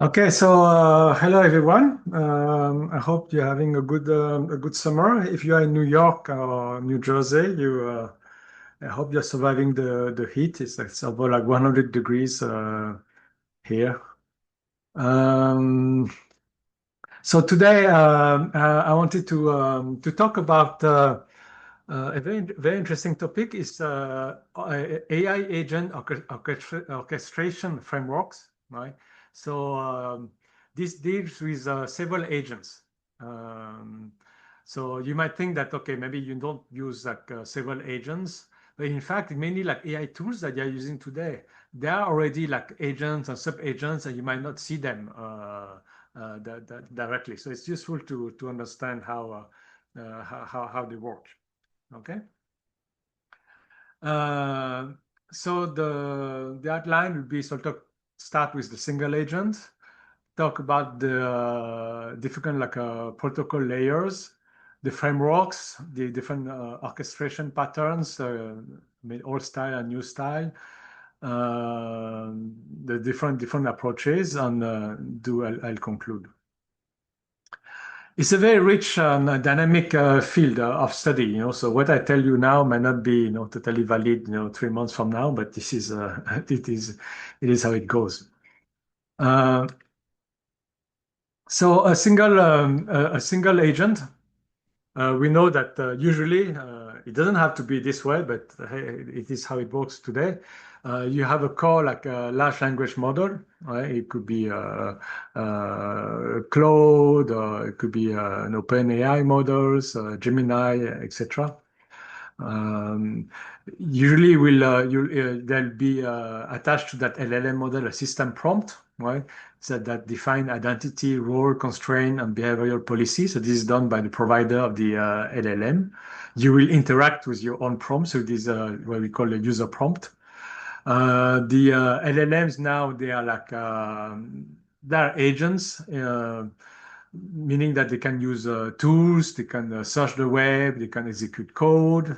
Okay, so hello everyone. I hope you're having a good summer. If you are in New York or New Jersey, I hope you're surviving the heat. It's about like 100 degrees here. Um, so today I wanted to talk about a very interesting topic is AI agent orchestration frameworks, right? So this deals with several agents. Um, so you might think that okay, maybe you don't use like several agents, but in fact, many like AI tools that you're using today, they are already like agents and sub agents, and you might not see them directly. So it's useful to understand how they work. Okay. Uh, so the outline will be sort of start with the single agent, talk about the different like protocol layers, the frameworks, the different orchestration patterns, I mean old style and new style, uh, the different approaches, and I'll conclude. It's a very rich and dynamic field of study, So what I tell you now may not be, totally valid, 3 months from now, but this is it is how it goes. Uh, so a single agent, we know that usually it doesn't have to be this way, but hey, it is how it works today. You have a core like a large language model, right? It could be Claude, or it could be an OpenAI models, Gemini, etc. Um, Usually, there'll be attached to that LLM model a system prompt, right? So that define identity, role, constraint, and behavioral policy. So this is done by the provider of the LLM. You will interact with your own prompt. So this is what we call a user prompt. The LLMs now they are like they're agents. Meaning that they can use tools, they can search the web, they can execute code,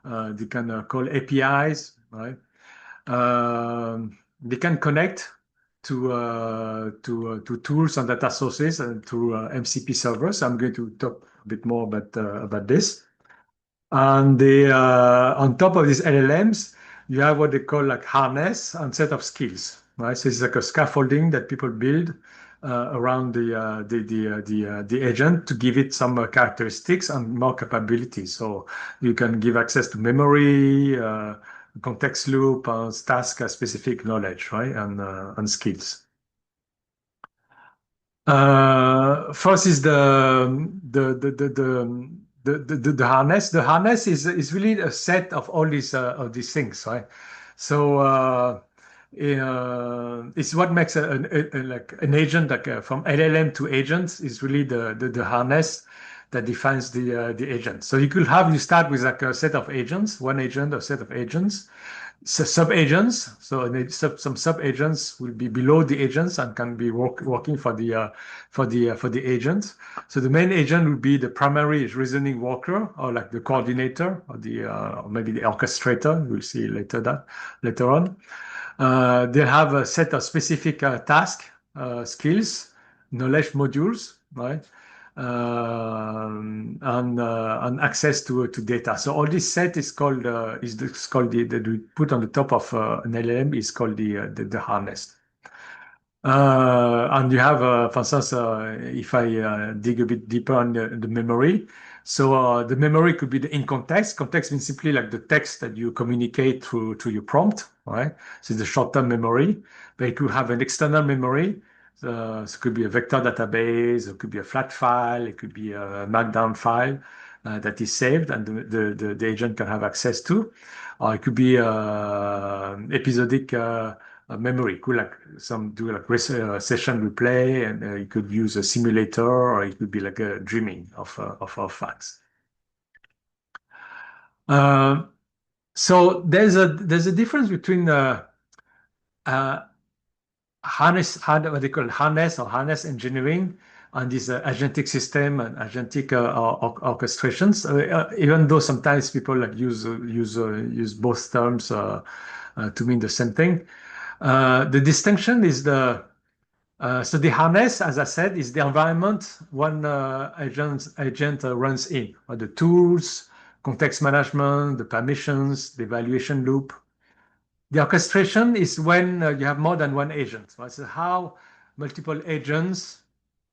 they can call APIs, right? They can connect to tools and data sources and to MCP servers. I'm going to talk a bit more about this. And on top of these LLMs, you have what they call like harness and set of skills, right? So it's like a scaffolding that people build around the agent to give it some characteristics and more capabilities. So you can give access to memory, context loop, task specific knowledge, right? And skills. First is the harness. The harness is really a set of all these things, right? So it's what makes like an agent like from LLM to agents is really the harness that defines the agent. So you start with like a set of agents, one agent or set of agents, sub-agents. So some sub-agents will be below the agents and can be working for the agents. So the main agent will be the primary reasoning worker or like the coordinator or maybe the orchestrator. We'll see later on. They have a set of specific task, skills, knowledge modules, right? And access to data. So all this set is called the we put on the top of an LLM is called the harness. And you have, for instance, if I dig a bit deeper on the memory, so the memory could be the in context. Context means simply like the text that you communicate through to your prompt, right? So it's the short-term memory, but it could have an external memory. So it could be a vector database, it could be a flat file, it could be a markdown file that is saved and the agent can have access to. Or it could be episodic memory. It could like do like session replay, and you could use a simulator, or it could be like a dreaming of facts. Uh, so there's a difference between uh, what they call harness or harness engineering and this agentic system and agentic orchestrations. Even though sometimes people like use both terms to mean the same thing. The distinction is So the harness, as I said, is the environment one agent runs in, or the tools, context management, the permissions, the evaluation loop. The orchestration is when you have more than one agent, right? So how multiple agents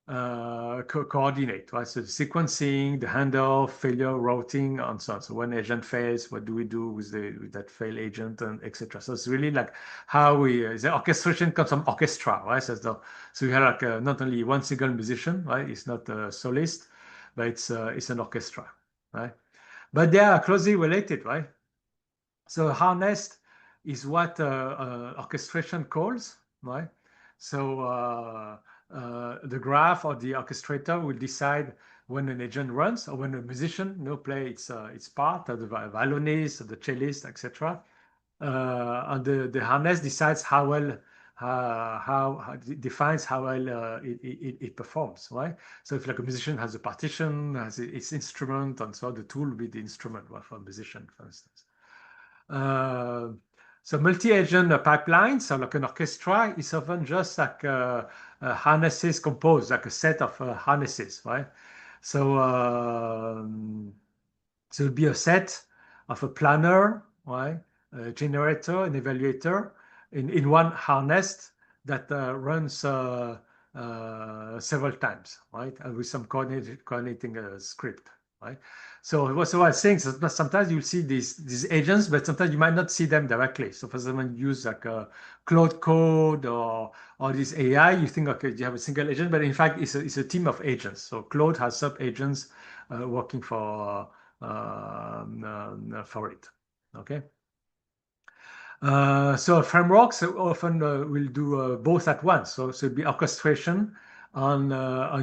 coordinate, right? So the sequencing, the handoff, failure, routing, and so on. So when agent fails, what do we do with that fail agent, and etc. So it's really like how the orchestration comes from orchestra, right? So you have like not only one single musician, right? It's not a solist, but it's an orchestra, right? But they are closely related, right? So harnessed is what orchestration calls, right? So the graph or the orchestrator will decide when an agent runs or when a musician play its part, the violinist, the cellist, etc. And the harness decides how well how defines how well it performs, right? So if like a musician has a partition, has its instrument, and so the tool will be the instrument for a musician, for instance. Uh, so multi-agent pipeline, so like an orchestra, is often just like harnesses composed, like a set of harnesses, right? So, so it'll be a set of a planner, right? A generator, an evaluator in one harness that runs several times, right? And with some coordinating script, right? So what I was saying is that sometimes you'll see these agents, but sometimes you might not see them directly. So for example, you use like a Cloud Code or this AI, you think, okay, you have a single agent, but in fact, it's a team of agents. So Claude has sub agents working for it. Okay. So frameworks often will do both at once. So it'll be orchestration on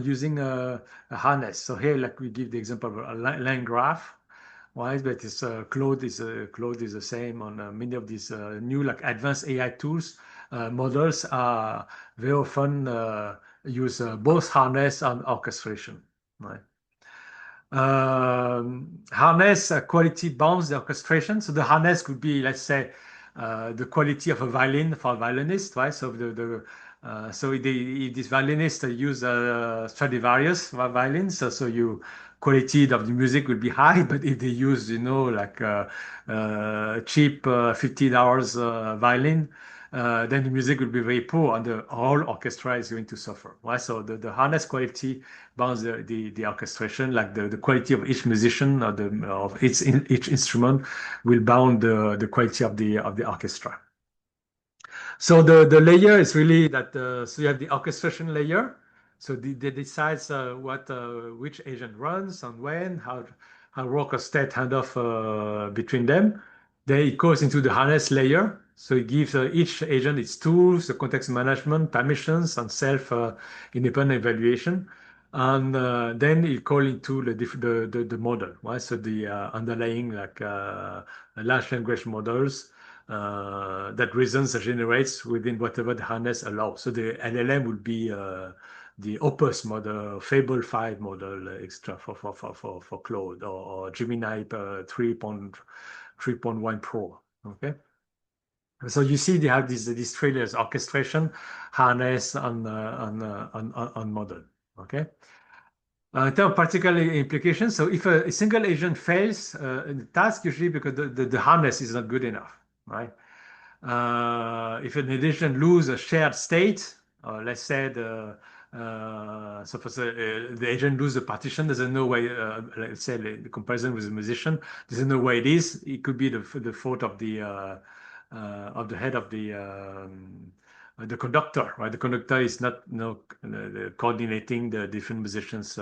using a harness. So here, like we give the example of a line graph, right? But it's Claude is the same on many of these new like advanced AI tools. Models are very often use both harness and orchestration, right? Harness quality bounds the orchestration. So the harness could be, let's say, the quality of a violin for a violinist, right? So if this violinist use Stradivarius violins, so you quality of the music will be high. But if they use, like cheap $50 violin, then the music will be very poor, and the whole orchestra is going to suffer, right? So the harness quality bounds the orchestration, like the quality of each musician or of each instrument will bound the quality of the orchestra. So the layer is really that. So you have the orchestration layer. So they decides which agent runs and when, how work or state handoff between them. Then it goes into the harness layer. So it gives each agent its tools, the context management, permissions, and self independent evaluation. And then it call into the model, right? So the underlying like large language models that reasons generates within whatever the harness allows. So the LLM would be the Opus model, Fable 5 model, extra for Claude, or Gemini 3.1 Pro. Okay. So you see they have these three layers: orchestration, harness, and model. Okay. In terms of particular implications, so if a single agent fails in the task, usually because the harness is not good enough, right? If an agent lose a shared state, let's say suppose the agent lose the partition, doesn't know where, let's say the comparison with the musician, doesn't know where it is. It could be the fault of the head of the conductor, right? The conductor is not coordinating the different musicians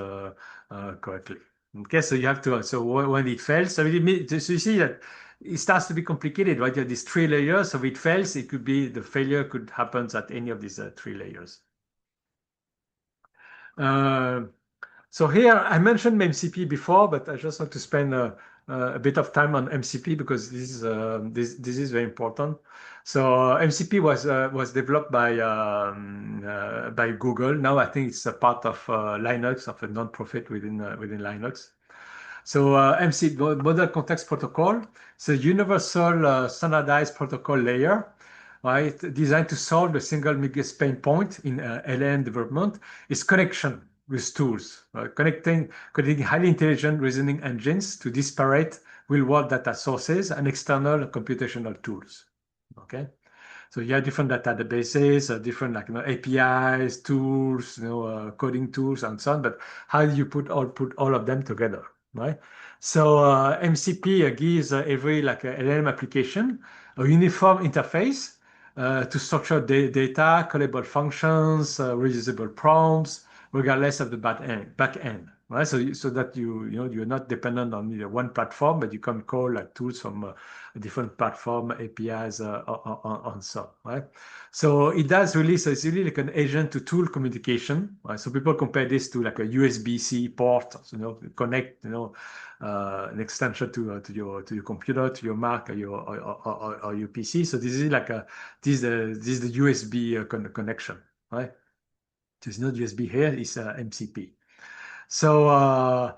correctly. Okay, so you have to, so when it fails, so you see that it starts to be complicated, right? You have these three layers. So if it fails, it could be the failure could happen at any of these three layers. Uh, so here I mentioned MCP before, but I just want to spend a bit of time on MCP because this is very important. So MCP was developed by Google. Now I think it's a part of Linux, of a non-profit within Linux. So MCP, Model Context Protocol, it's a universal standardized protocol layer right, designed to solve the single biggest pain point in LLM development is connection with tools, right? Connecting highly intelligent reasoning engines to disparate real-world data sources and external computational tools. Okay. So you have different databases, different like APIs, tools, coding tools, and so on. But how do you put all of them together, right? So MCP gives every like LLM application a uniform interface to structure data, callable functions, reusable prompts, regardless of the back end, right? So that you're not dependent on one platform, but you can call like tools from different platform APIs on so, right? So it does really, so it's really like an agent to tool communication, right? So people compare this to like a USB-C port, connect, an extension to your computer, to your Mac or your PC. So this is like this is the USB connection, right? There's no USB here, it's MCP. So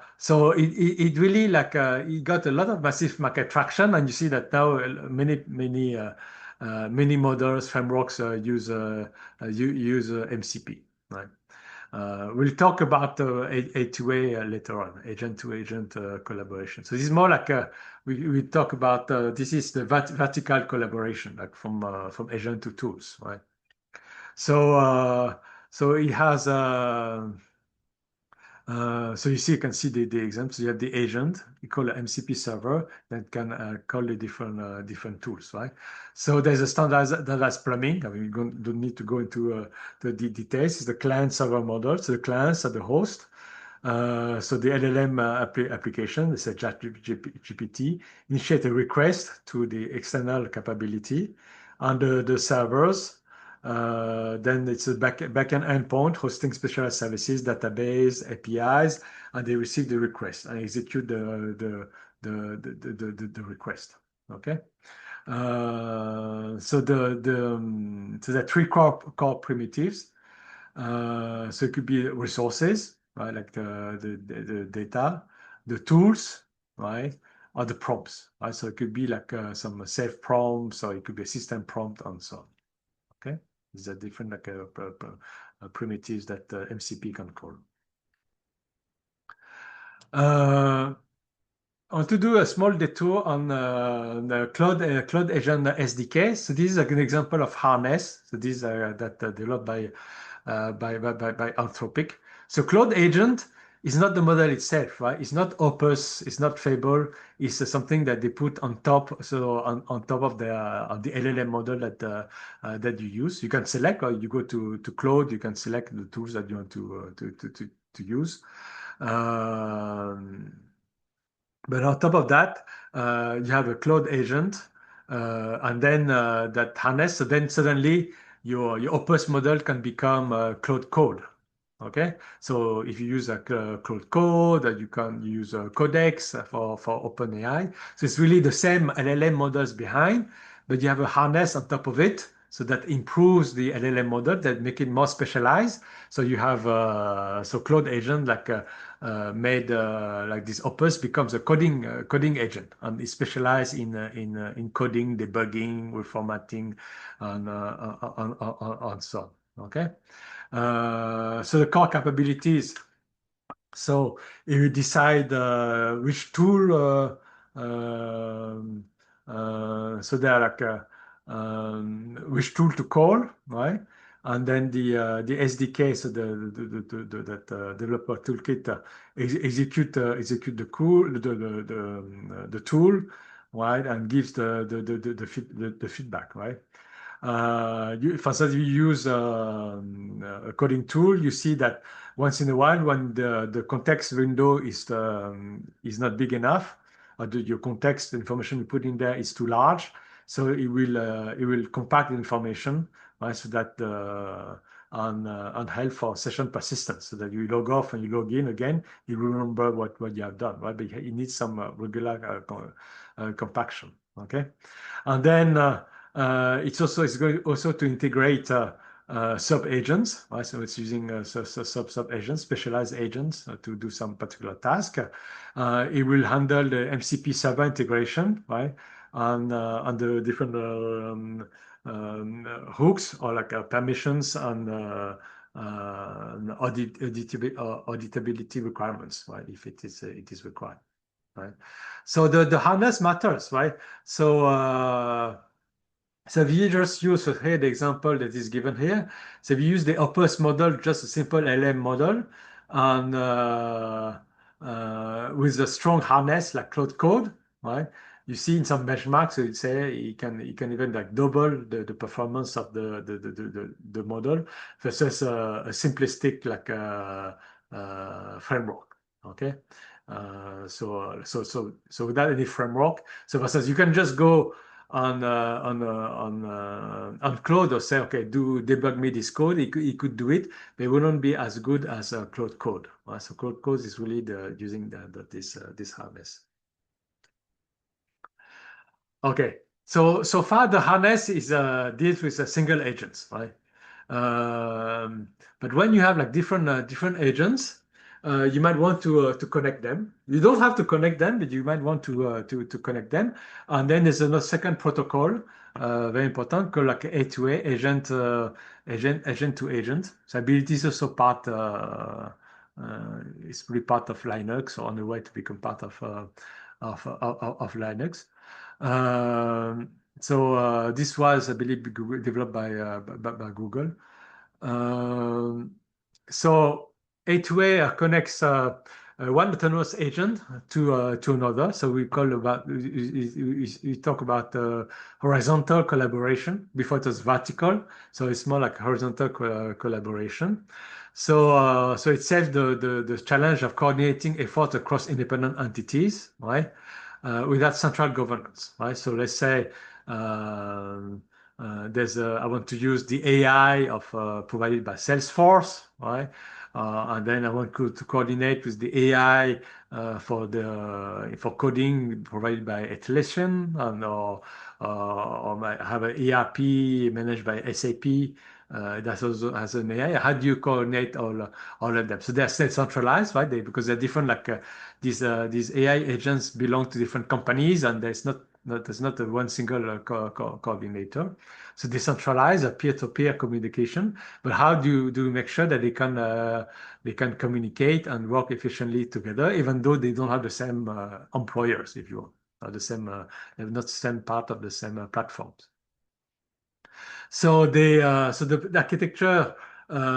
it really like it got a lot of massive market traction, and you see that now many models frameworks use MCP, right? We'll talk about A2A later on, agent-to-agent collaboration. So this is more like we talk about this is the vertical collaboration, like from agent to tools, right? So so it has. So you see, you can see the examples. You have the agent, you call an MCP server that can call the different tools, right? So there's a standardized plumbing. I mean, you don't need to go into the details. It's the client server model. So the clients are the host. So the LLM application, it's a ChatGPT, initiate a request to the external capability under the servers. Then it's a backend endpoint hosting specialized services, database, APIs, and they receive the request and execute the request. Okay. So so there are three core primitives. So it could be resources, right, like the data, the tools, right, or the prompts, right. So it could be like some safe prompts, or it could be a system prompt, and so on. Okay. These are different like primitives that MCP can call. I want to do a small detour on the Cloud Agent SDK. So this is like an example of harness. So these are that developed by Anthropic. So Cloud Agent is not the model itself, right? It's not Opus, it's not Fable. It's something that they put on top. So on top of the LLM model that you use, you can select, or you go to Cloud, you can select the tools that you want to use. But on top of that, you have a Cloud agent, and then that harness. So then suddenly your Opus model can become Cloud Code. Okay, so if you use a Cloud Code, you can use a Codex for OpenAI. So it's really the same LLM models behind, but you have a harness on top of it. So that improves the LLM model, that make it more specialized. So you have so Cloud agent made like this Opus becomes a coding agent, and is specialized in coding, debugging, reformatting, and so on. Okay. So the core capabilities. So if you decide which tool, so there are like which tool to call, right? And then the SDK, so that developer toolkit execute the tool, right, and gives the feedback, right? For instance, you use a coding tool, you see that once in a while, when the context window is not big enough, or your context information you put in there is too large, so it will compact the information, right, so that and help for session persistence, so that you log off and you log in again, you remember what you have done, right? But it needs some regular compaction. Okay, and then it's going also to integrate sub agents, right? So it's using sub agents, specialized agents to do some particular task. It will handle the MCP server integration, right? On the different hooks or like permissions and auditability requirements, right? If it is required, right? So the harness matters, right? So if you just use here the example that is given here, so if you use the Opus model, just a simple LM model, and with a strong harness like Cloud Code, right? You see in some benchmarks, so it say you can even like double the performance of the model versus a simplistic like framework. Okay, so without any framework, so versus you can just go on Claude or say, okay, do debug me this code. He could do it, but it wouldn't be as good as Claude Code. Right? So Claude Code is really using this harness. Okay, so far the harness is deals with a single agents, right? But when you have like different agents, you might want to connect them. You don't have to connect them, but you might want to connect them. And then there's another second protocol, very important, called like A2A, agent to agent. So I believe this is also part. It's really part of Linux, or on the way to become part of Linux. This was, I believe, developed by Google. Um, so A2A connects one autonomous agent to another. So we talk about horizontal collaboration. Before it was vertical, so it's more like horizontal collaboration. So it saves the challenge of coordinating efforts across independent entities, right? Without central governance, right? So let's say I want to use the AI provided by Salesforce, right? And then I want to coordinate with the AI for coding provided by Atlassian, or have an ERP managed by SAP. That also has an AI. How do you coordinate all of them? So they're centralized, right? Because they're different. Like these AI agents belong to different companies, and there's not a one single coordinator. So decentralized, a peer-to-peer communication. But how do you make sure that they can communicate and work efficiently together, even though they don't have the same employers, if you will, or they're not the same part of the same platforms. So the architecture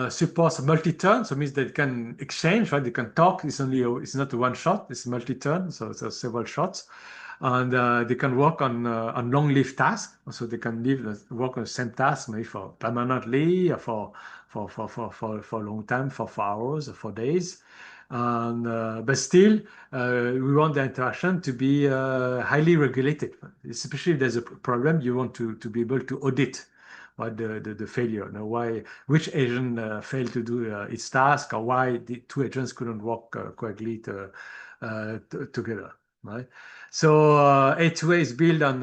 supports multi-turn, so it means they can exchange, right? They can talk. It's not a one shot. It's multi-turn, so it's several shots, and they can work on long-lived tasks. So they can work on the same task, maybe for permanently, or for a long time, for hours, or for days. But still, we want the interaction to be highly regulated, especially if there's a problem. You want to be able to audit what the failure, which agent failed to do its task, or why the two agents couldn't work correctly together, right? So A2A is built on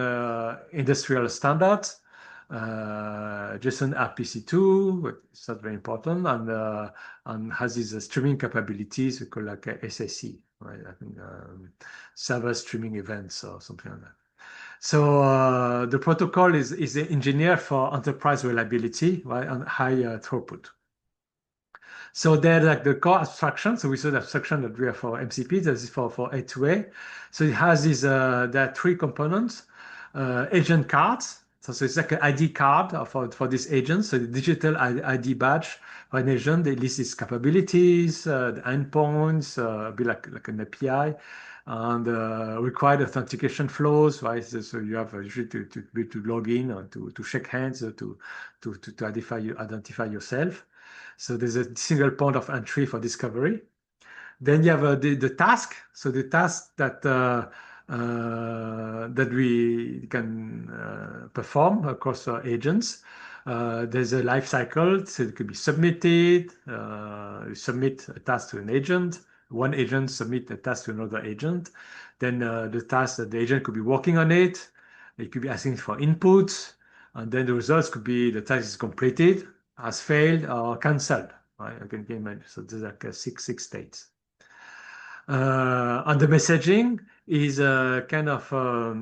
industrial standards, JSON RPC2, but it's not very important, and has these streaming capabilities we call like SSE, right? I think server streaming events or something like that. So the protocol is engineered for enterprise reliability, right, and high throughput. So they're like the core abstraction. So we saw the abstraction that we have for MCP, that is for A2A. So it has there are three components, agent cards. So it's like an ID card for this agent. So the digital ID badge for an agent, they list its capabilities, the endpoints, be like an API, and required authentication flows, right? So you have usually to log in, or to shake hands, to identify yourself. So there's a single point of entry for discovery. Then you have the task. So the task that we can perform across our agents. There's a life cycle, so it could be submitted. You submit a task to an agent. One agent submit a task to another agent. Then the task that the agent could be working on it. It could be asking for inputs, and then the results could be the task is completed, has failed, or cancelled. Right? Again, so there's like six states. And the messaging is kind of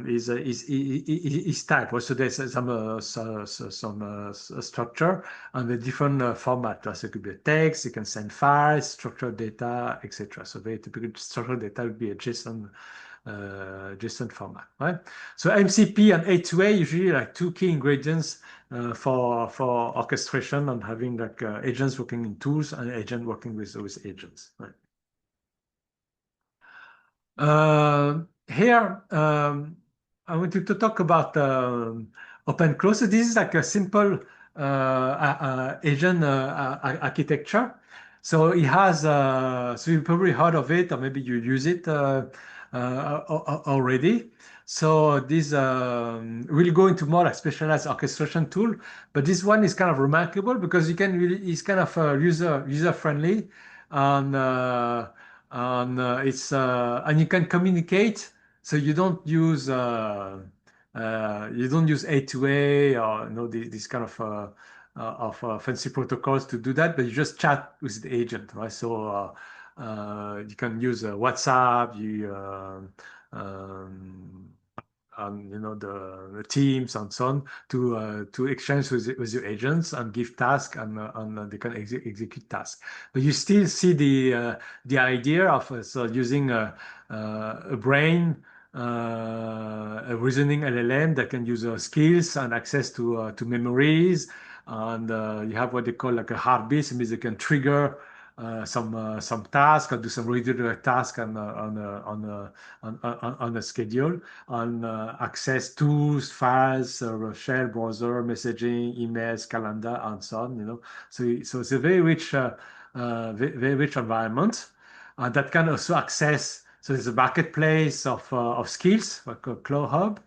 is type. Also, there's some structure and the different format. So it could be a text. You can send files, structured data, etc. So very typical structured data would be a JSON format, right? So MCP and A2A usually like two key ingredients for orchestration and having like agents working in tools and agent working with agents, right? Here, I wanted to talk about OpenClaw. So this is like a simple agent architecture. So it has, so you probably heard of it, or maybe you use it already. So this will go into more like specialized orchestration tool, but this one is kind of remarkable because you can really, it's kind of user friendly and it's and you can communicate, so you don't use A2A or this kind of fancy protocols to do that, but you just chat with the agent, right? So you can use WhatsApp, um, the teams and so on to exchange with your agents and give tasks and they can execute tasks. But you still see the idea of so using a brain, a reasoning LLM that can use skills and access to memories, and you have what they call like a heartbeat. It means they can trigger some task or do some redirect task on a schedule on access tools, files, shell browser, messaging, emails, calendar, and so on. So it's a very rich environment that can also access. So there's a marketplace of skills like a Cloud Hub,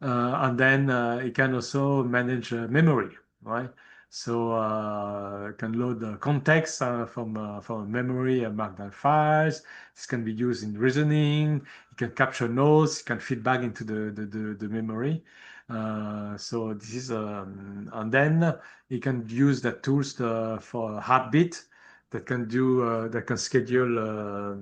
and then it can also manage memory, right? So it can load the context from memory and markdown files. This can be used in reasoning. It can capture notes. It can feed back into the memory. So this is and then you can use the tools for heartbeat that can schedule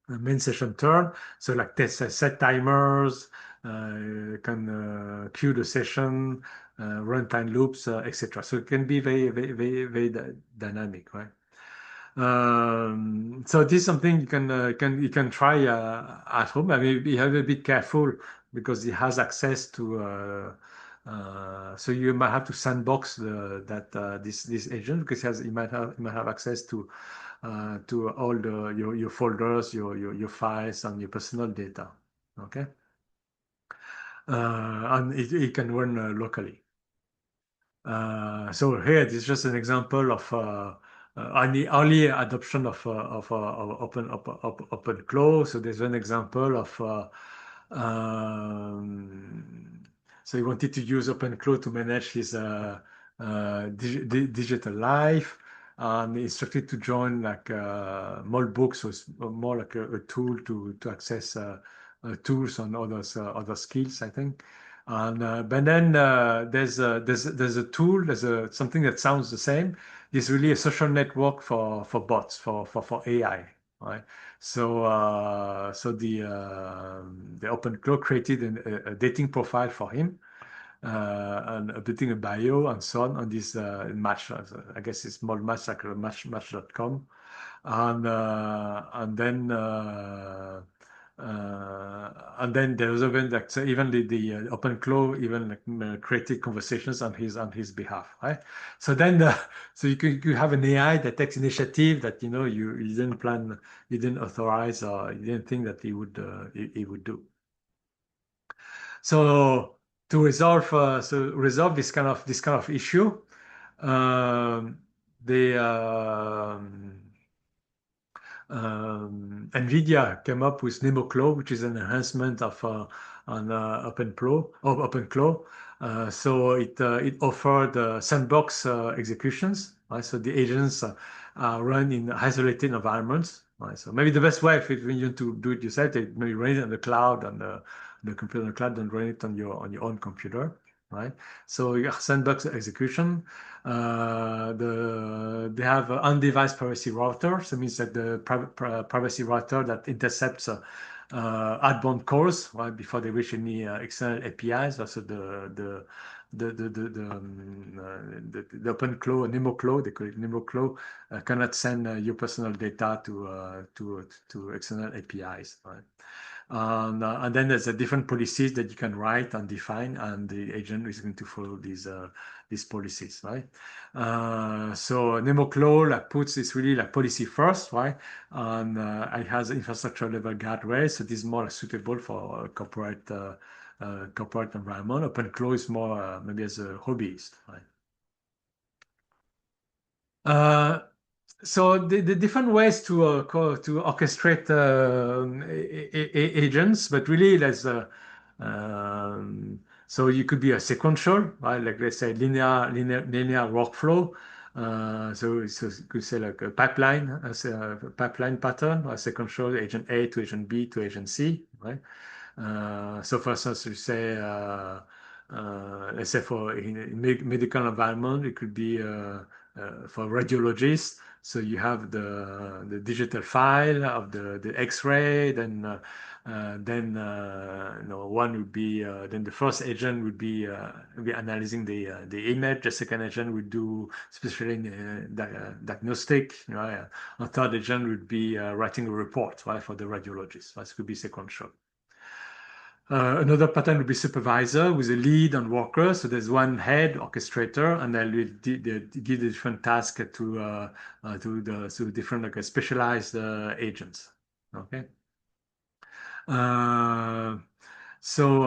main session turn. So like test set timers, can queue the session, runtime loops, etc. So it can be very dynamic, right? So this is something you can try at home. I mean, you have to be careful because it has access to. So you might have to sandbox this agent because it might have access to all your folders, your files, and your personal data. Okay, and it can run locally. So here, this is just an example of early adoption of OpenClaw. So there's an example of so he wanted to use OpenClaw to manage his digital life, and he instructed to join like more books, so it's more like a tool to access tools on other skills, I think. And but then there's a tool, something that sounds the same. It's really a social network for bots for AI, right? So the OpenClaw created a dating profile for him and updating a bio and so on this match. I guess it's small match like match.com, and then there's even like so even the OpenClaw even like created conversations on his behalf, right? So then so you have an AI that takes initiative that you didn't plan, you didn't authorize, or you didn't think that he would do. So to resolve this kind of issue, um, the NVIDIA came up with NemoClaw, which is an enhancement of on OpenClaw. So it offered sandbox executions. Right? So the agents are run in isolated environments. Right? So maybe the best way if when you want to do it yourself, they maybe run it on the cloud on the computer on the cloud, and run it on your own computer. Right? So you have sandbox execution. they have an on-device privacy router. So it means that the privacy router that intercepts outbound calls right before they reach any external APIs. Also the OpenClaw, NemoClaw, they call it NemoClaw, cannot send your personal data to external APIs. Right? And then there's a different policies that you can write and define, and the agent is going to follow these policies, right? So NemoClaw like puts is really like policy first, right? And it has infrastructure level guardrails, so this is more suitable for corporate environment. OpenClaw is more maybe as a hobbyist, right? Uh, So the different ways to orchestrate agents, but really there's so you could be a sequential, right? Like let's say linear workflow. So you could say like a pipeline, as a pipeline pattern, a sequential agent A to agent B to agent C, right? So for instance, you say, let's say for in a medical environment, it could be for radiologists. So you have the digital file of the X-ray, then one would be then the first agent would be analyzing the image. The second agent would do especially diagnostic. A third agent would be writing a report, right, for the radiologist. That could be sequential. Another pattern would be supervisor with a lead and worker. So there's one head orchestrator, and they give the different tasks to different like specialized agents. Okay. Uh, so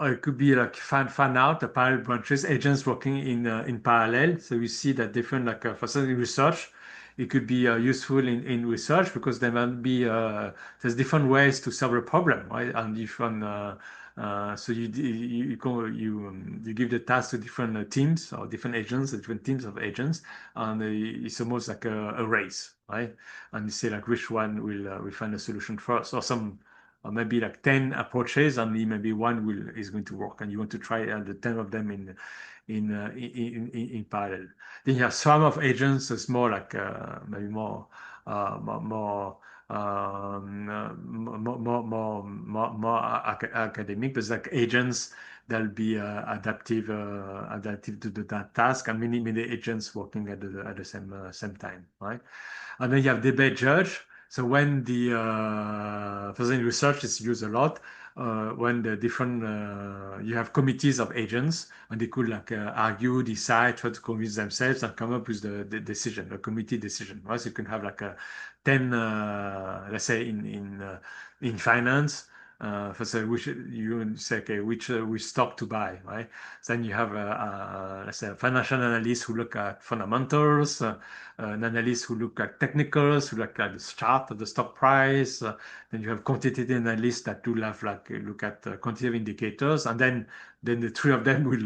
it could be like fan out the parallel branches, agents working in parallel. So you see that different like for certain research, it could be useful in research because there might be there's different ways to solve a problem, right? And different so you give the task to different teams or different agents, different teams of agents, and it's almost like a race, right? And you say like which one will find a solution first, or maybe like 10 approaches, and maybe one is going to work, and you want to try the 10 of them in parallel. Then you have swarm of agents, so it's more like maybe more academic, but it's like agents that'll be adaptive to the task, and many agents working at the same time, right? And then you have debate judge. So when the for example, research is used a lot, when the different you have committees of agents and they could like argue, decide, try to convince themselves and come up with the decision, the committee decision. Right? So you can have like a 10, let's say in finance. For say which you say okay which stock to buy, right? Then you have let's say a financial analyst who look at fundamentals, an analyst who look at technicals, who look at the chart of the stock price. Then you have quantitative analysts that do have like look at quantitative indicators, and then the three of them will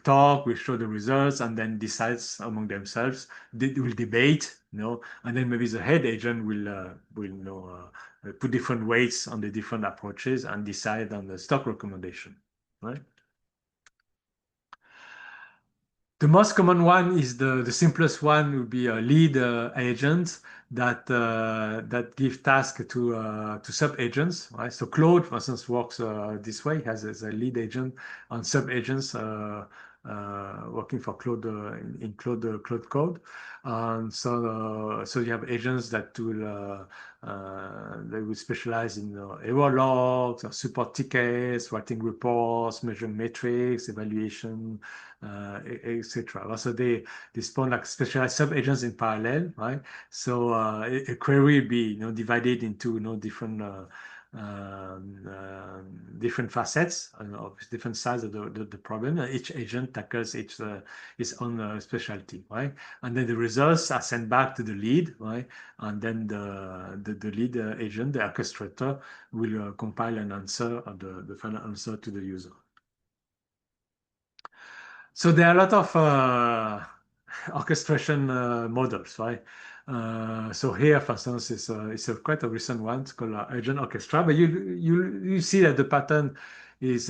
talk, will show the results, and then decides among themselves. They will debate, and then maybe the head agent will put different weights on the different approaches and decide on the stock recommendation, right? The most common one is the simplest one would be a lead agent that give task to sub agents, right? So Claude, for instance, works this way. He has as a lead agent on sub agents working for Claude in Claude Code. So you have agents that will they will specialize in error logs, or support tickets, writing reports, measuring metrics, evaluation, etc. So they spawn like specialized sub-agents in parallel, right? So a query will be divided into different different facets of different sides of the problem. Each agent tackles its own specialty, right? And then the results are sent back to the lead, right? And then the lead agent, the orchestrator, will compile an answer, the final answer to the user. So there are a lot of orchestration models, right? So here, for instance, is quite a recent one. It's called Agent Orchestra. But you see that the pattern is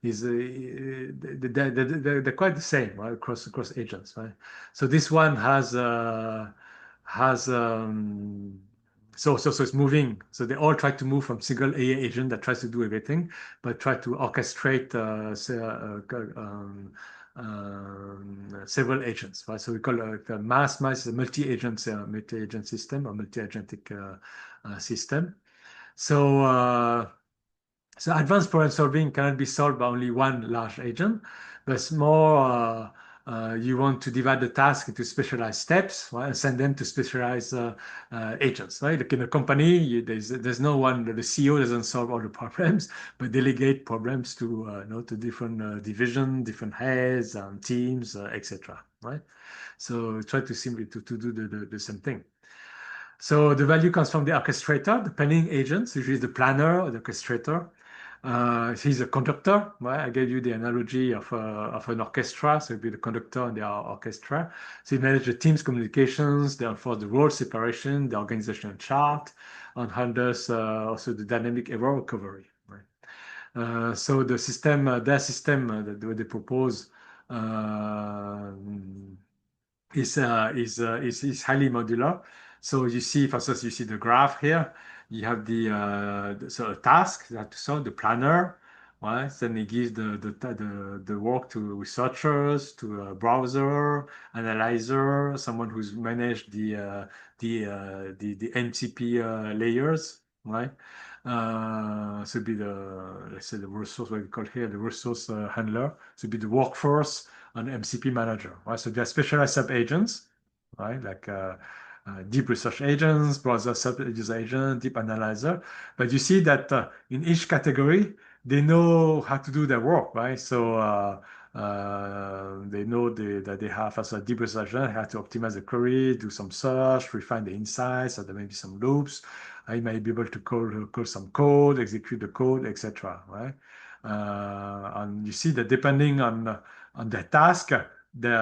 they're quite the same, right, across agents, right? So this one has so it's moving. So they all try to move from single AI agent that tries to do everything, but try to orchestrate several agents, right? So we call it mass is a multi-agent system or multi-agentic system. So advanced problem solving cannot be solved by only one large agent, but it's more you want to divide the task into specialized steps, right, and send them to specialized agents, right? Like in a company, there's no one, the CEO doesn't solve all the problems, but delegate problems to to different division, different heads, teams, etc. Right? So try to simply to do the same thing. So the value comes from the orchestrator, the planning agent, usually the planner or the orchestrator. He's a conductor, right? I gave you the analogy of an orchestra, so it'd be the conductor in the orchestra. So he manages the team's communications, therefore the role separation, the organizational chart, and handles also the dynamic error recovery, right? So the system, their system that they propose uh, is highly modular. So you see, for instance, you see the graph here. You have so a task that to solve the planner, right? Then it gives the work to researchers, to a browser, analyzer, someone who's managed the MCP layers, right? So it'd be let's say the resource, what we call here the resource handler. So it'd be the workforce an MCP manager, right? So there are specialized sub-agents, right? Like deep research agents, browser sub-user agent, deep analyzer. But you see that in each category, they know how to do their work, right? So they know that they have, as a deep research agent, how to optimize the query, do some search, refine the insights, or there may be some loops. I may be able to call some code, execute the code, etc. Right? And you see that depending on the task, the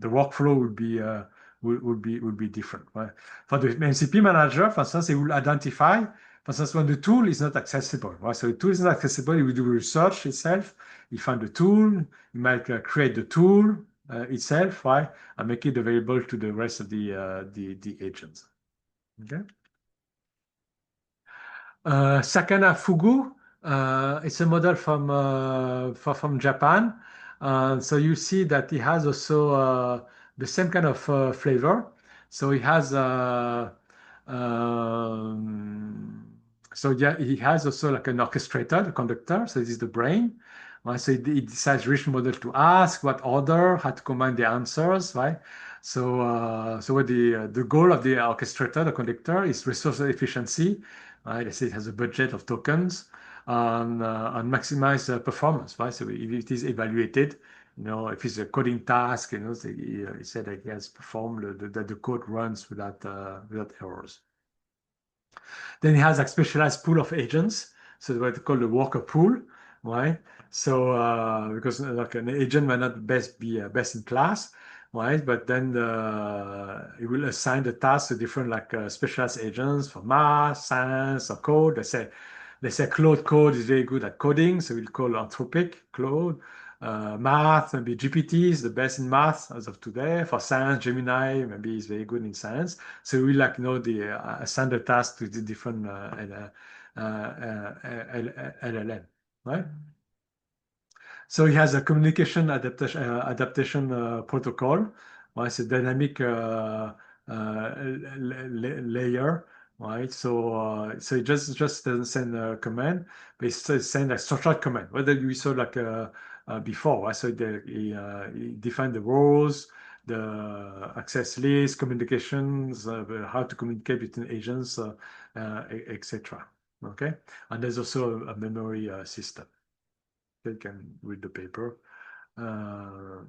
workflow would be different. Right? For the MCP manager, for instance, it will identify, for instance, when the tool is not accessible. Right? So the tool is not accessible, it will do research itself. You find the tool, you might create the tool itself, right, and make it available to the rest of the agents. Okay. Sakana Fugu, it's a model from Japan. So you see that it has also the same kind of flavor. So it has so yeah, he has also like an orchestrator, the conductor. So this is the brain. Right? So it decides which model to ask, what order, how to combine the answers, right? So what the goal of the orchestrator, the conductor, is resource efficiency, right? Let's say it has a budget of tokens and maximize performance, right? So if it is evaluated, if it's a coding task, so he said that he has performed that the code runs without errors. Then he has a specialized pool of agents, so what they call the worker pool, right? So because like an agent might not be best in class, right? But then it will assign the task to different like specialized agents for math, science, or code. They say Claude Code is very good at coding, so we'll call Anthropic Claude. Math, maybe GPT is the best in math as of today. For science, Gemini maybe is very good in science. So we like the assign the task to the different LLM, right? So he has a communication adaptation protocol. Right? It's a dynamic layer, right? So it just doesn't send a command, but it sends a structured command. Whether you saw like before, right? So he defined the roles, the access list, communications, how to communicate between agents, etc. Okay, and there's also a memory system. You can read the paper. Uh,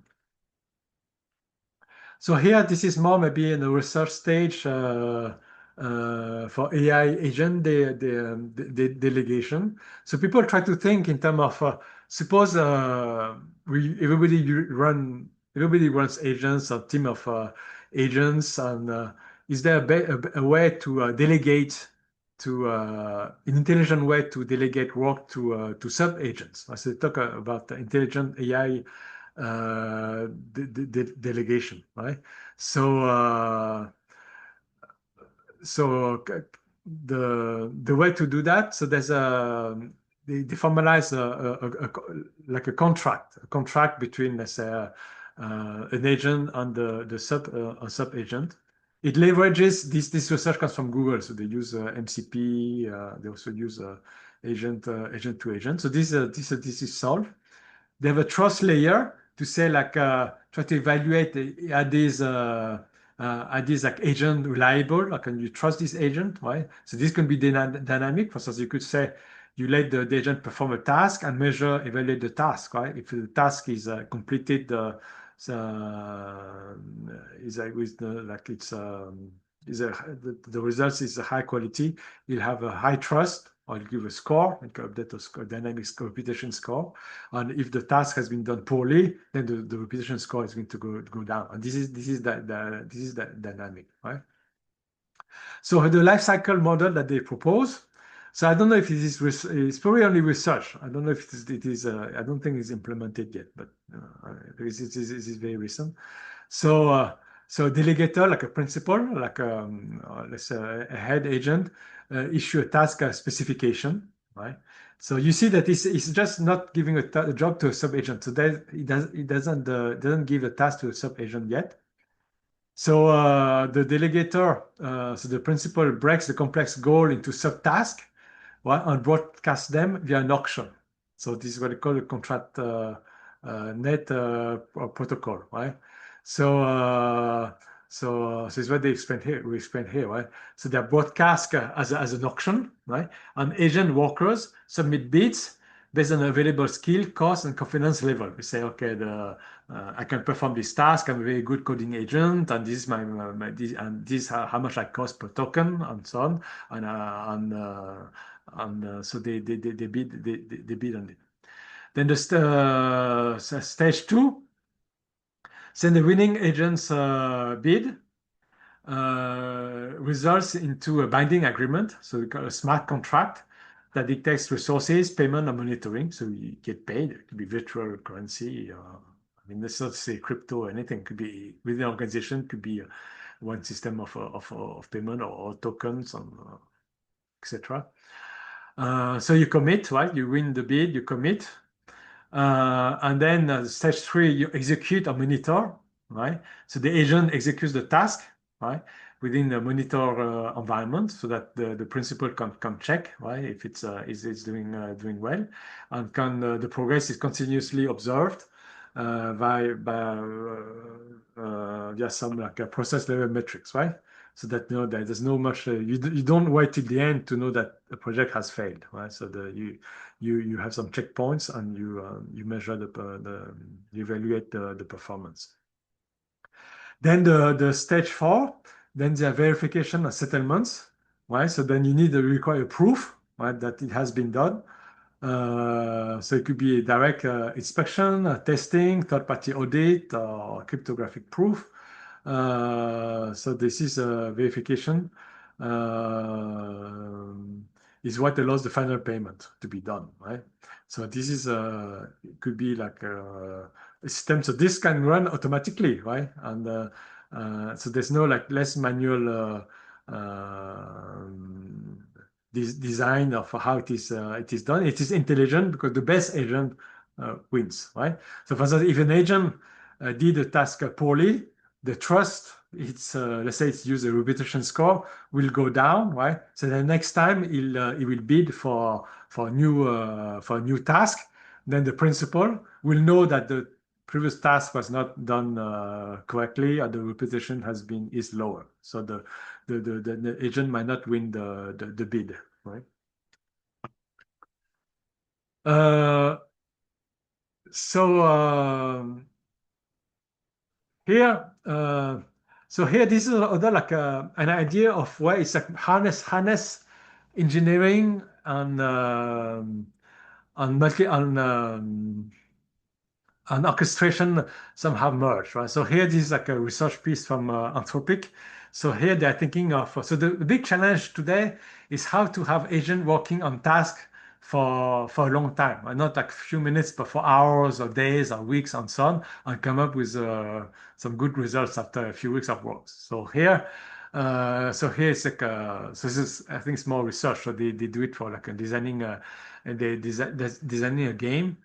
so here, this is more maybe in the research stage for AI agent the delegation. So people try to think in terms of suppose everybody runs agents, a team of agents, and is there a way to delegate an intelligent way to delegate work to sub-agents. So they talk about intelligent AI delegation, right? So so the way to do that, so there's they formalize like a contract between, let's say, an agent and the sub agent. It leverages this research comes from Google, so they use MCP. They also use agent to agent. So this is solved. They have a trust layer to say like try to evaluate are these like agent reliable? Like, can you trust this agent, right? So this can be dynamic. For instance, you could say you let the agent perform a task and evaluate the task, right? If the task is completed, is with the like it's is a the results is a high quality, you'll have a high trust. I'll give a score, and update a score, dynamic reputation score. And if the task has been done poorly, then the reputation score is going to go down. And this is that dynamic, right? So the life cycle model that they propose. So I don't know if it is it's probably only research. I don't know if it is I don't think it's implemented yet, but it is very recent. So, so delegator, like a principal, like let's say a head agent, issue a task specification, right? So you see that it's just not giving a job to a sub agent. So that it doesn't give a task to a sub agent yet. So the delegator, so the principal breaks the complex goal into subtasks, right, and broadcast them via an auction. So this is what they call a contract net protocol, right? So so it's what they explain here. We explain here, right? So they're broadcast as an auction, right? And agent workers submit bids based on available skill, cost, and confidence level. We say, okay, I can perform this task. I'm a very good coding agent, and this is and this is how much I cost per token, and so on, and so they bid on it. Then stage two, send the winning agent's bid results into a binding agreement, so we call a smart contract that dictates resources, payment, and monitoring. So you get paid. It could be virtual currency. I mean, let's not say crypto or anything. It could be within an organization. Could be one system of payment or tokens, and etc. So you commit, right? You win the bid. You commit. And then stage three, you execute or monitor, right? So the agent executes the task, right, within the monitor environment, so that the principal can check, right, if it's doing well, and the progress is continuously observed via some like a process level metrics, right? So that there's no much you don't wait till the end to know that the project has failed, right? So you have some checkpoints, and you measure you evaluate the performance. Then the stage four, then the verification of settlements, right? So then you need to require proof, right, that it has been done. So it could be a direct inspection, testing, third-party audit, or cryptographic proof. So this is a verification. Is what allows the final payment to be done, right? So this is it could be like a system. So this can run automatically, right? And so there's no like less manual design of how it is done. It is intelligent because the best agent wins, right? So for example, if an agent did a task poorly, the trust, let's say it's use a reputation score, will go down, right? So the next time he will bid for a new task, then the principal will know that the previous task was not done correctly, or the reputation is lower. So the agent might not win the bid, right? Uh, so here, so here, this is other like an idea of where it's like harness engineering and multi and orchestration somehow merged, right? So here, this is like a research piece from Anthropic. So here they're thinking of, so the big challenge today is how to have agent working on task for a long time, and not like a few minutes, but for hours or days or weeks and so on, and come up with some good results after a few weeks of work. So here it's like, so this is, I think it's more research. So they do it for like designing, designing a game.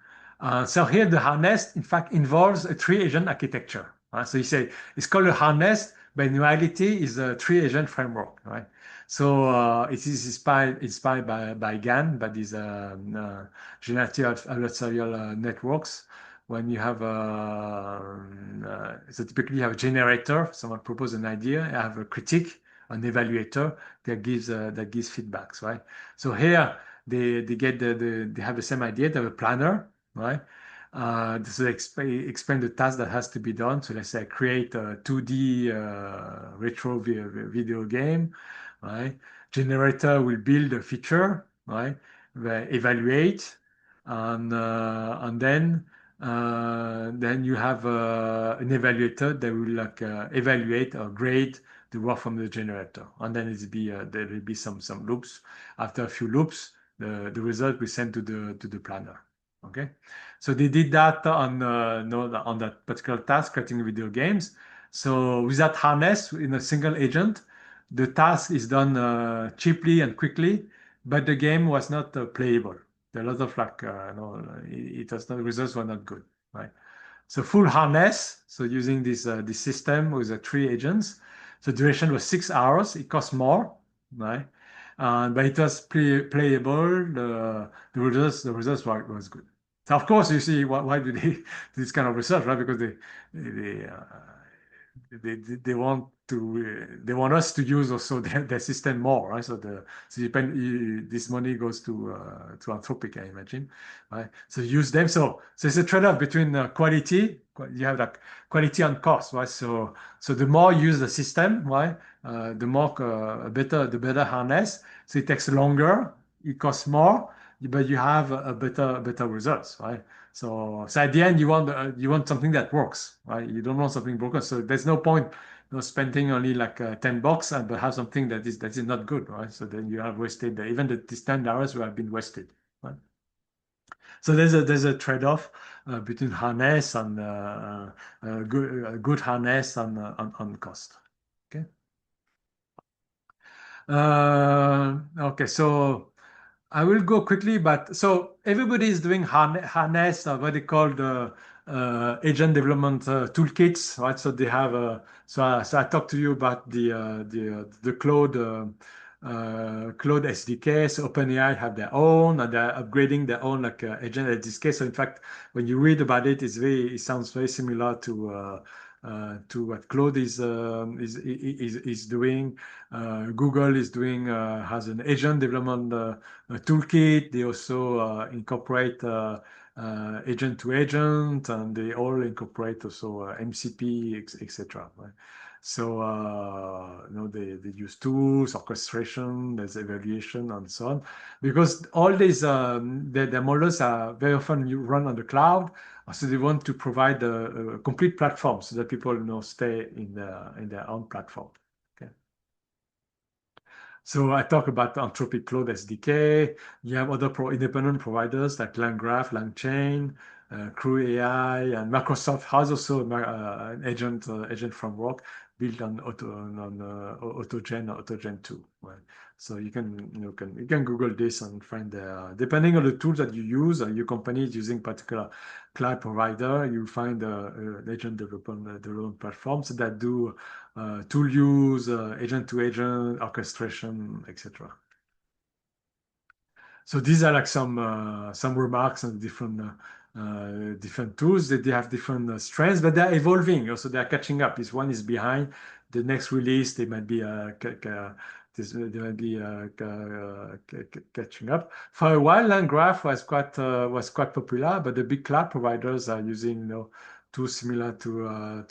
So here the harness, in fact, involves a three-agent architecture. Right? So you say it's called a harness, but in reality, it's a three-agent framework. Right? So it is inspired by GAN, by these generative adversarial networks. When you have so typically you have a generator, someone proposes an idea, you have a critic, an evaluator that gives feedbacks, right? So here they get they have the same idea, they have a planner, right? So they explain the task that has to be done. So let's say create a 2D retro video game, right? Generator will build a feature, right? They evaluate, and then you have an evaluator that will like evaluate or grade the work from the generator, and then there will be some loops. After a few loops, the result we send to the planner. Okay, so they did that on no, on that particular task, creating video games. So with that harness in a single agent, the task is done cheaply and quickly, but the game was not playable. There are a lot of like, no, it was not, the results were not good, right? So full harness, so using this system with the three agents. So duration was 6 hours. It cost more, right? But it was playable. The results was good. So of course, you see, why do they do this kind of research, right? Because they they want they want us to use also their system more, right? This money goes to Anthropic, I imagine, right? So use them. So it's a trade-off between quality. You have like quality and cost, right? So the more you use the system, right? The more the better harness. So it takes longer, it costs more, but you have a better results, right? So at the end, you want something that works, right? You don't want something broken. So there's no point, spending only like $10 and but have something that is not good, right? So then you have wasted even these $10 will have been wasted, right? So there's a trade-off between harness and good harness and on cost. Okay. Okay. So. I will go quickly, but so everybody is doing harness, what they call the agent development toolkits, right? So they have so I talked to you about the Claude SDK. So OpenAI have their own, and they're upgrading their own like agent SDK. So in fact, when you read about it, it sounds very similar to what Claude is doing. Google is doing has an agent development toolkit. They also incorporate agent to agent, and they all incorporate also MCP, etc. Right? So they use tools, orchestration, there's evaluation, and so on. Because all these the models are very often run on the cloud, so they want to provide a complete platform so that people stay in their own platform. Okay. So I talk about Anthropic Claude SDK. You have other independent providers like LangGraph, LangChain, Crew AI, and Microsoft has also an agent framework built on AutoGen or AutoGen 2. Right? So you can Google this and find depending on the tools that you use, your company is using particular cloud provider, you'll find agent development platforms that do tool use, agent-to-agent, orchestration, etc. So these are like some remarks on different tools that they have different strengths, but they're evolving. Also, they're catching up. This one is behind the next release. They might be catching up. For a while, LangGraph was quite popular, but the big cloud providers are using tools similar to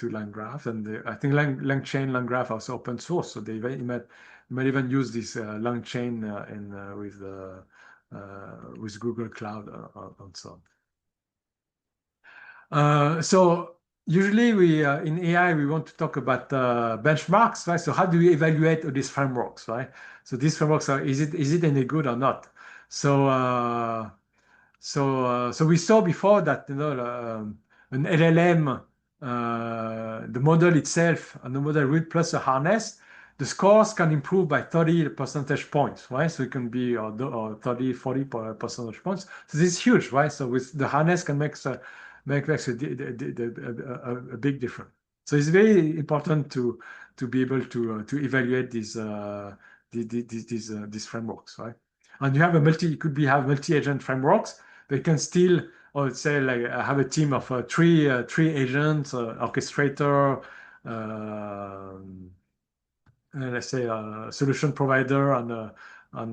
LangGraph, and I think LangChain, LangGraph are also open source, so you might even use this LangChain with Google Cloud and so on. So usually we in AI we want to talk about benchmarks, right? So how do you evaluate all these frameworks, right? So these frameworks are is it any good or not? So so we saw before that an LLM, the model itself, and the model read plus a harness, the scores can improve by 30 percentage points, right? So it can be or 30, 40 percentage points. So this is huge, right? So with the harness can makes a big difference. So it's very important to be able to evaluate these frameworks, right? And you have you could have multi-agent frameworks. They can still, or say like have a team of three agents, orchestrator, let's say a solution provider and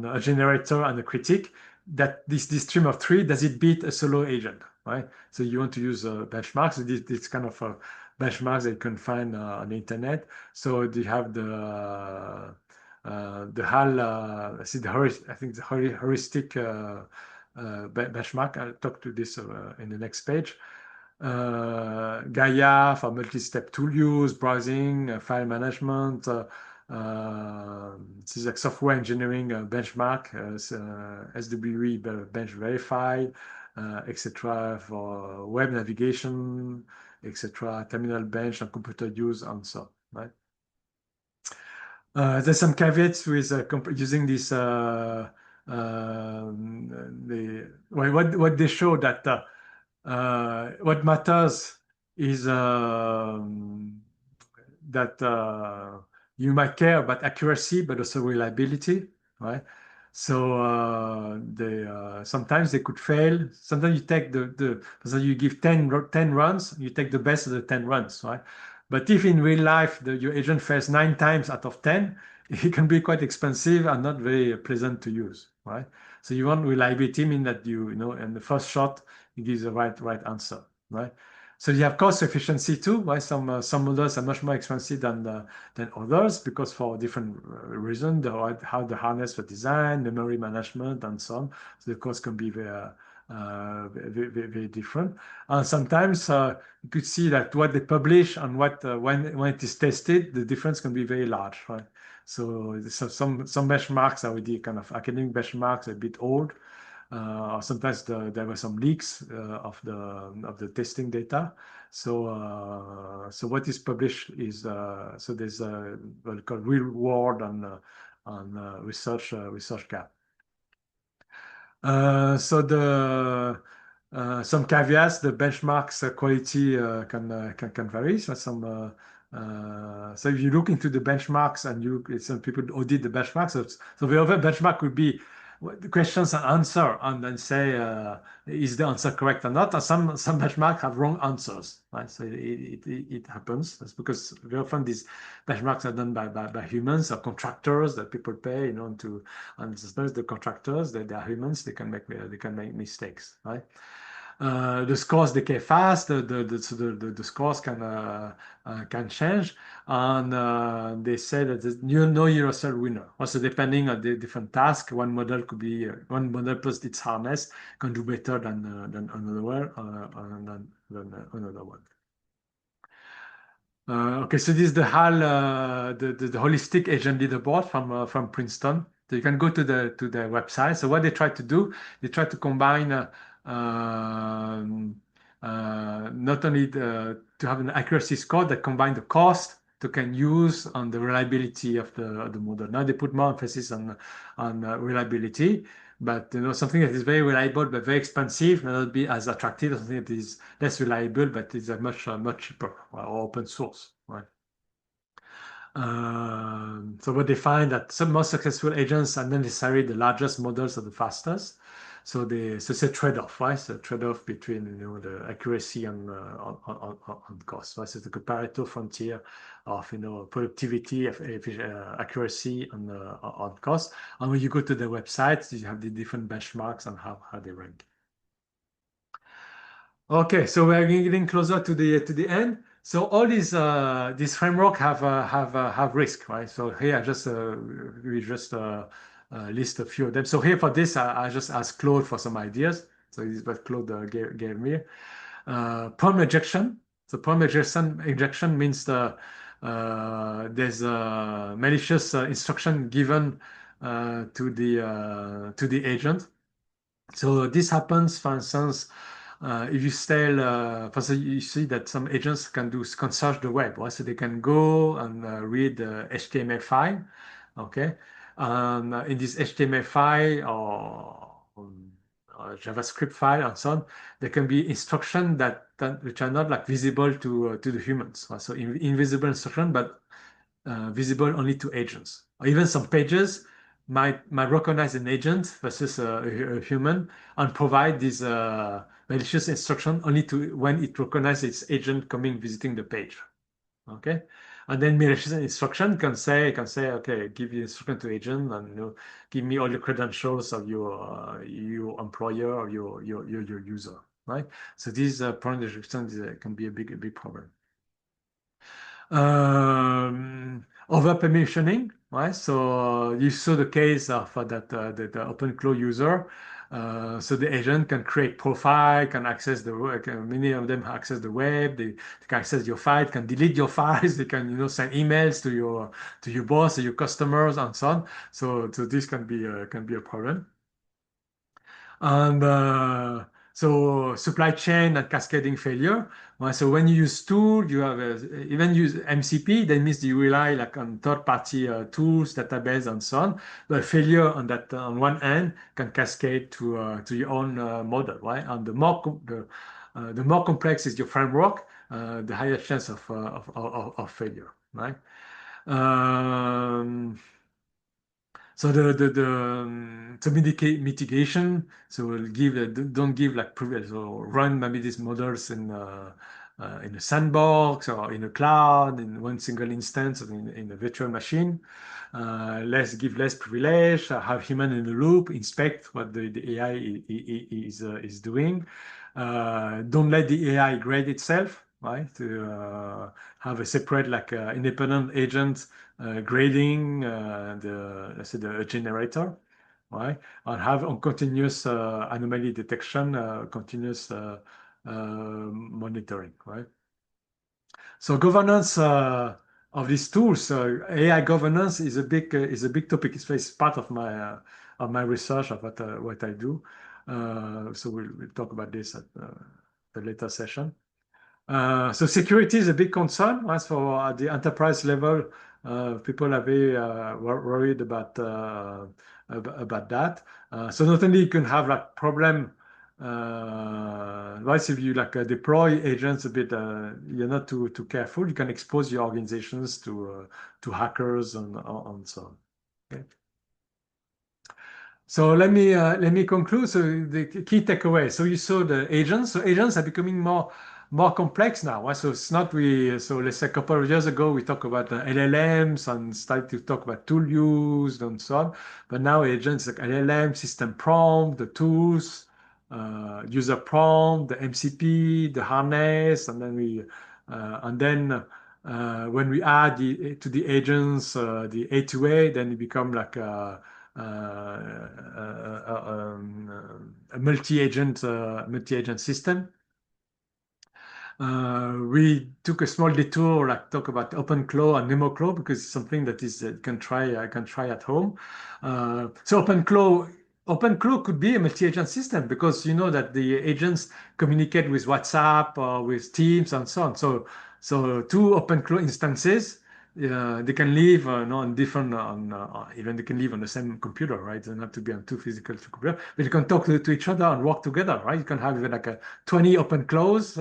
a generator and a critic. That this stream of three, does it beat a solo agent, right? So you want to use benchmarks. This kind of benchmarks that you can find on the internet. So you have the HAL, I think the heuristic benchmark. I'll talk to this in the next page. Gaia for multi-step tool use, browsing, file management. This is like software engineering benchmark, SWE bench verify, etc. for web navigation, etc. Terminal bench and computer use and so, right? There's some caveats with using this. What they show that what matters is that you might care about accuracy, but also reliability, right? So sometimes they could fail. Sometimes you take so you give 10 runs, you take the best of the 10 runs, right? But if in real life your agent fails 9 times out of 10, it can be quite expensive and not very pleasant to use, right? So you want reliability, mean that you know, in the first shot, it gives the right answer, right? So you have cost efficiency too, right? Some models are much more expensive than others because for different reasons, how the harness was designed, memory management, and so on. So the cost can be very different. And sometimes you could see that what they publish and when it is tested, the difference can be very large, right? So some benchmarks are already kind of academic benchmarks, a bit old. Sometimes there were some leaks of the testing data. So what is published is so there's what we call real world on research gap. So some caveats, the benchmarks quality can vary. So if you look into the benchmarks and some people audit the benchmarks, so the other benchmark would be the questions and answer, and then say is the answer correct or not. And some benchmarks have wrong answers, right? So it happens. That's because very often these benchmarks are done by humans or contractors that people pay, and sometimes the contractors, they are humans, they can make mistakes, right? The scores decay fast. The scores can change, and they say that you know you're a cell winner. Also, depending on the different task, one model plus its harness can do better than another one, than another one. Okay, so this is the HAL, the holistic agent leaderboard from Princeton. So you can go to the website. So what they try to do, they try to combine not only to have an accuracy score that combine the cost to can use on the reliability of the model. Now they put more emphasis on reliability, but something that is very reliable but very expensive may not be as attractive as something that is less reliable but is much cheaper or open source, right? So what they find that some most successful agents are not necessarily the largest models or the fastest. So it's a trade-off, right? So a trade-off between the accuracy and on cost. Right? So it's a comparative frontier of productivity, of accuracy, and on cost. And when you go to the website, you have the different benchmarks and how they rank. Okay, so we're getting closer to the end. So all these framework have risk, right? So here we just list a few of them. So here for this, I just asked Claude for some ideas. So this is what Claude gave me. prompt injection. So prompt injection means there's a malicious instruction given to the agent. So this happens, for instance, if you tell, for instance, you see that some agents can search the web, right? So they can go and read the HTML file, okay? And in this HTML file or JavaScript file and so on, there can be instructions that which are not like visible to the humans, right? So invisible instruction, but visible only to agents. Or even some pages might recognize an agent versus a human and provide this malicious instruction only to when it recognizes its agent coming visiting the page. Okay, and then malicious instruction can say, okay, give the instruction to agent and give me all the credentials of your employer or your user, right? So these point instructions can be a big problem. Over permissioning, right? So you saw the case of the OpenClaw user. So the agent can create profile, can access the many of them access the web. They can access your file, can delete your files. They can send emails to your boss, to your customers, and so on. So this can be a problem. And so supply chain and cascading failure. Well, so when you use tool, you have even use MCP, that means you rely like on third-party tools, database, and so on. But failure on that on one end can cascade to your own model, right? And the more complex is your framework, the higher chance of failure, right? Um, so mitigation. So we'll give don't give like previous. So run maybe these models in a sandbox or in a cloud in one single instance or in a virtual machine. Let's give less privilege. Have human in the loop. Inspect what the AI is doing. Don't let the AI grade itself. Right, to have a separate, like independent agent grading let's say the generator, right? And have on continuous anomaly detection, continuous monitoring, right? So governance of these tools, AI governance is a big topic. It's part of my research of what I do. So we'll talk about this at the later session. So security is a big concern. As for at the enterprise level, people are very worried about that. So not only you can have like problem, right? If you like deploy agents a bit, you're not too careful. You can expose your organizations to hackers and so on. Okay. So let me conclude. So the key takeaway. So you saw the agents. So agents are becoming more complex now. Right? So it's not we. So let's say a couple of years ago we talked about LLMs and started to talk about tool use and so on. But now agents like LLM, system prompt, the tools, user prompt, the MCP, the harness, and then when we add to the agents the A2A, then it become like a multi-agent system. We took a small detour, like talk about OpenClaw and NemoClaw because it's something that is I can try at home. So OpenClaw could be a multi-agent system because you know that the agents communicate with WhatsApp or with Teams and so on. So two OpenClaw instances, they can live on different even they can live on the same computer, right? They don't have to be on two physical computers, but you can talk to each other and work together, right? You can have even like a 20 OpenClaws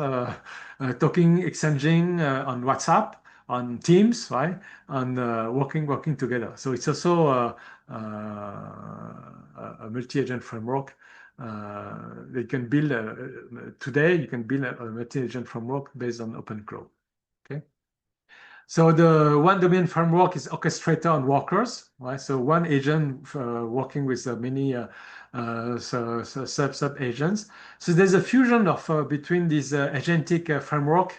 talking, exchanging on WhatsApp, on Teams, right? And working together. So it's also a multi-agent framework. They can build today. You can build a multi-agent framework based on OpenClaw. Okay. So the one domain framework is orchestrator and workers, right? So one agent working with many sub agents. So there's a fusion of between this agentic framework,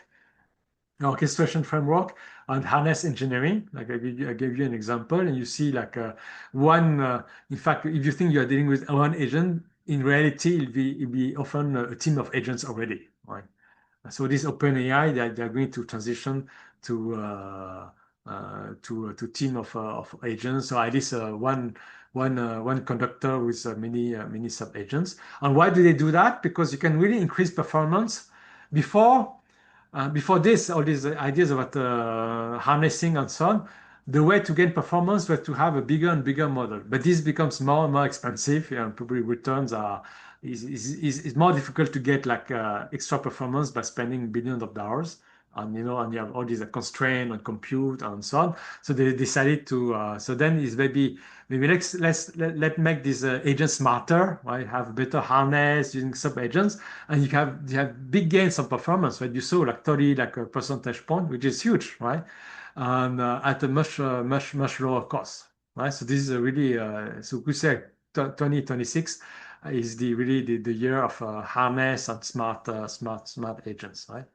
orchestration framework, and harness engineering. Like I gave you an example, and you see like one. In fact, if you think you are dealing with one agent, in reality, it'll be often a team of agents already, right? So this OpenAI, they're going to transition to to team of agents, so at least one conductor with many sub agents. And why do they do that? Because you can really increase performance. Before before this, all these ideas about harnessing and so on, the way to gain performance was to have a bigger and bigger model. But this becomes more and more expensive, and probably returns are is more difficult to get like extra performance by spending billions of dollars. And and you have all these constraints on compute and so on. So they decided to. So then is maybe let make these agents smarter, right? Have better harness using sub agents, and you have big gains of performance, right? You saw like 30 like a percentage point, which is huge, right? And at a much lower cost, right? So this is a really so we say 2026 is the year of harness and smart agents, right?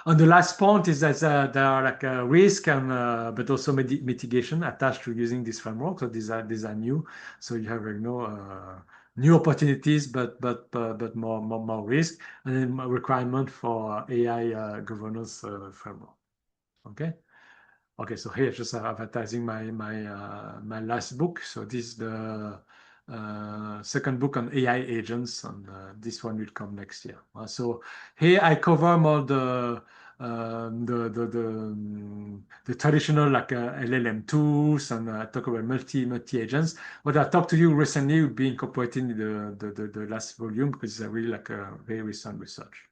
And the last point is that there are like a risk and but also mitigation attached to using this framework. So these are new. So you have new opportunities, but more risk, and then requirement for AI governance framework. Okay. Okay, so here just advertising my last book. So this is the second book on AI agents, and this one will come next year. So here I cover more the traditional like LLM tools, and talk about multi agents. What I talked to you recently would be incorporated in the last volume, because it's really like a very recent research.